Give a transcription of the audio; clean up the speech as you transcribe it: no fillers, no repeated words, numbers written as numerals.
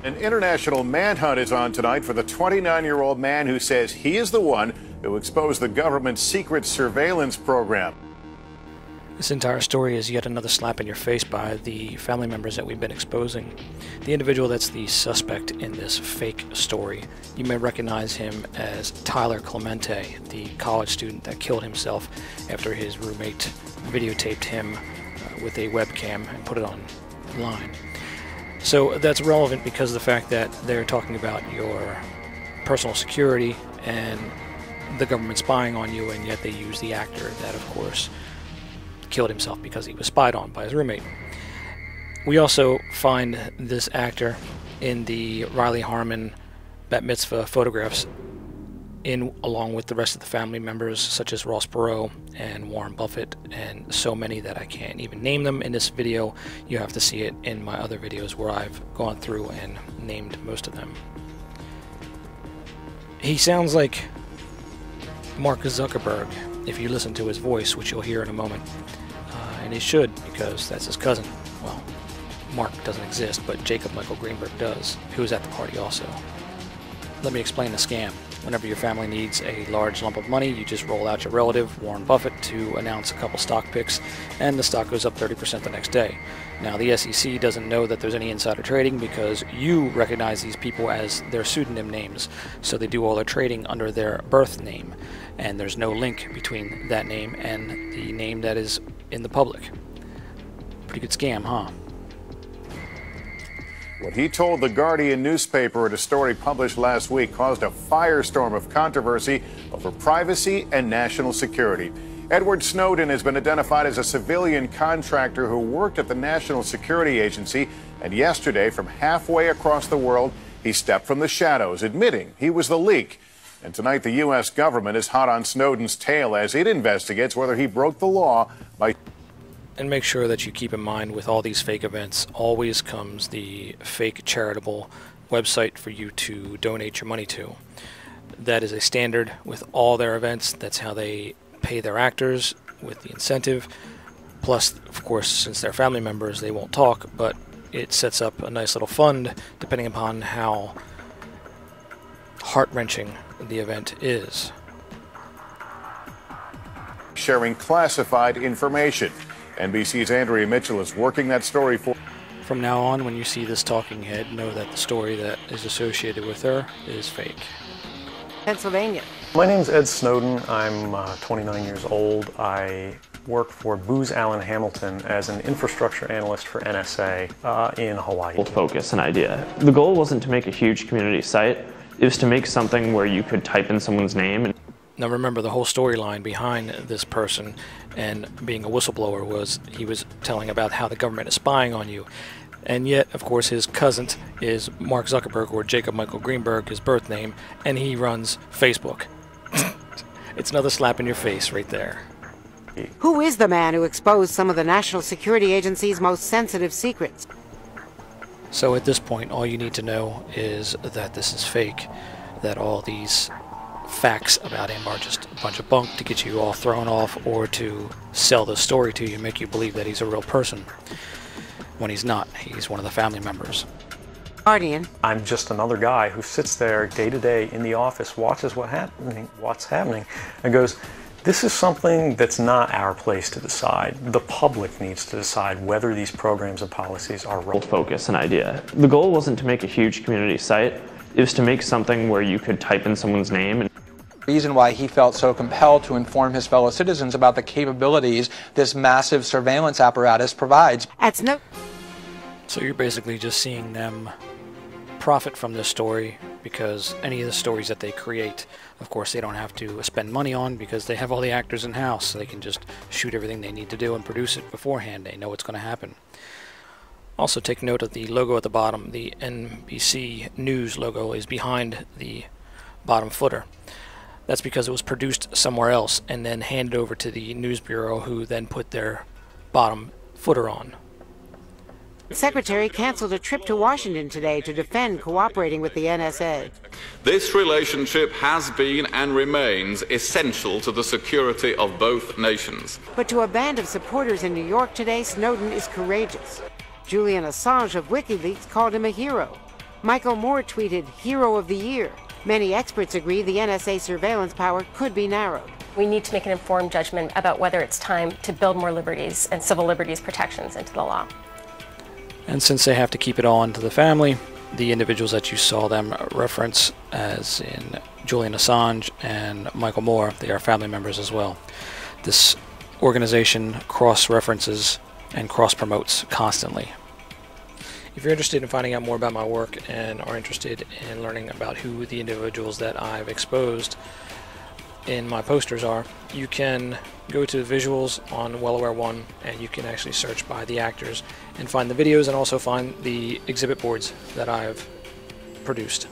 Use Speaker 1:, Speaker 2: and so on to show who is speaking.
Speaker 1: An international manhunt is on tonight for the 29-year-old man who says he is the one who exposed the government's secret surveillance program.
Speaker 2: This entire story is yet another slap in your face by the family members that we've been exposing. The individual that's the suspect in this fake story, you may recognize him as Tyler Clemente, the college student that killed himself after his roommate videotaped him with a webcam and put it online. So that's relevant because of the fact that they're talking about your personal security and the government spying on you, and yet they use the actor that, of course, killed himself because he was spied on by his roommate. We also find this actor in the Riley Harmon bat mitzvah photographs along with the rest of the family members, such as Ross Perot and Warren Buffett, and so many that I can't even name them in this video. You have to see it in my other videos where I've gone through and named most of them. He sounds like Mark Zuckerberg if you listen to his voice, which you'll hear in a moment. And he should, because that's his cousin. Well, Mark doesn't exist, but Jacob Michael Greenberg does, who was at the party also. Let me explain the scam. Whenever your family needs a large lump of money, you just roll out your relative, Warren Buffett, to announce a couple stock picks, and the stock goes up 30% the next day. Now, the SEC doesn't know that there's any insider trading because you recognize these people as their pseudonym names, so they do all their trading under their birth name, and there's no link between that name and the name that is in the public. Pretty good scam, huh?
Speaker 1: What he told the Guardian newspaper in a story published last week caused a firestorm of controversy over privacy and national security. Edward Snowden has been identified as a civilian contractor who worked at the National Security Agency, and yesterday, from halfway across the world, he stepped from the shadows, admitting he was the leak. And tonight, the U.S. government is hot on Snowden's tail as it investigates whether he broke the law by...
Speaker 2: And make sure that you keep in mind with all these fake events, always comes the fake charitable website for you to donate your money to. That is a standard with all their events. That's how they pay their actors, with the incentive. Plus, of course, since they're family members, they won't talk, but it sets up a nice little fund depending upon how heart-wrenching the event is.
Speaker 1: Sharing classified information. NBC's Andrea Mitchell is working that story for...
Speaker 2: From now on, when you see this talking head, know that the story that is associated with her is fake.
Speaker 3: Pennsylvania.
Speaker 4: My name's Ed Snowden. I'm 29 years old. I work for Booz Allen Hamilton as an infrastructure analyst for NSA in Hawaii.
Speaker 5: Focus and idea. The goal wasn't to make a huge community site. It was to make something where you could type in someone's name. And
Speaker 2: now remember, the whole storyline behind this person and being a whistleblower was he was telling about how the government is spying on you. And yet, of course, his cousin is Mark Zuckerberg, or Jacob Michael Greenberg, his birth name, and he runs Facebook. It's another slap in your face right there.
Speaker 3: Who is the man who exposed some of the National Security Agency's most sensitive secrets?
Speaker 2: So at this point, all you need to know is that this is fake, that all these facts about him are just a bunch of bunk to get you all thrown off or to sell the story to you, make you believe that he's a real person, when he's not. He's one of the family members.
Speaker 3: Guardian.
Speaker 4: I'm just another guy who sits there day to day in the office, watches what's happening, and goes, this is something that's not our place to decide. The public needs to decide whether these programs and policies are right.
Speaker 5: Focus and idea. The goal wasn't to make a huge community site. It was to make something where you could type in someone's name. And
Speaker 6: reason why he felt so compelled to inform his fellow citizens about the capabilities this massive surveillance apparatus provides.
Speaker 2: So you're basically just seeing them profit from this story, because any of the stories that they create, of course, they don't have to spend money on because they have all the actors in-house, so they can just shoot everything they need to do and produce it beforehand. They know what's going to happen. Also, take note of the logo at the bottom. The NBC News logo is behind the bottom footer. That's because it was produced somewhere else and then handed over to the News Bureau, who then put their bottom footer on.
Speaker 3: The Secretary canceled a trip to Washington today to defend cooperating with the NSA.
Speaker 7: This relationship has been and remains essential to the security of both nations.
Speaker 3: But to a band of supporters in New York today, Snowden is courageous. Julian Assange of WikiLeaks called him a hero. Michael Moore tweeted, "Hero of the Year." Many experts agree the NSA surveillance power could be narrowed.
Speaker 8: We need to make an informed judgment about whether it's time to build more liberties and civil liberties protections into the law.
Speaker 2: And since they have to keep it all into the family, the individuals that you saw them reference, as in Julian Assange and Michael Moore, they are family members as well. This organization cross-references and cross-promotes constantly. If you're interested in finding out more about my work and are interested in learning about who the individuals that I've exposed in my posters are, you can go to visuals on Well-Aware 1 and you can actually search by the actors and find the videos and also find the exhibit boards that I've produced.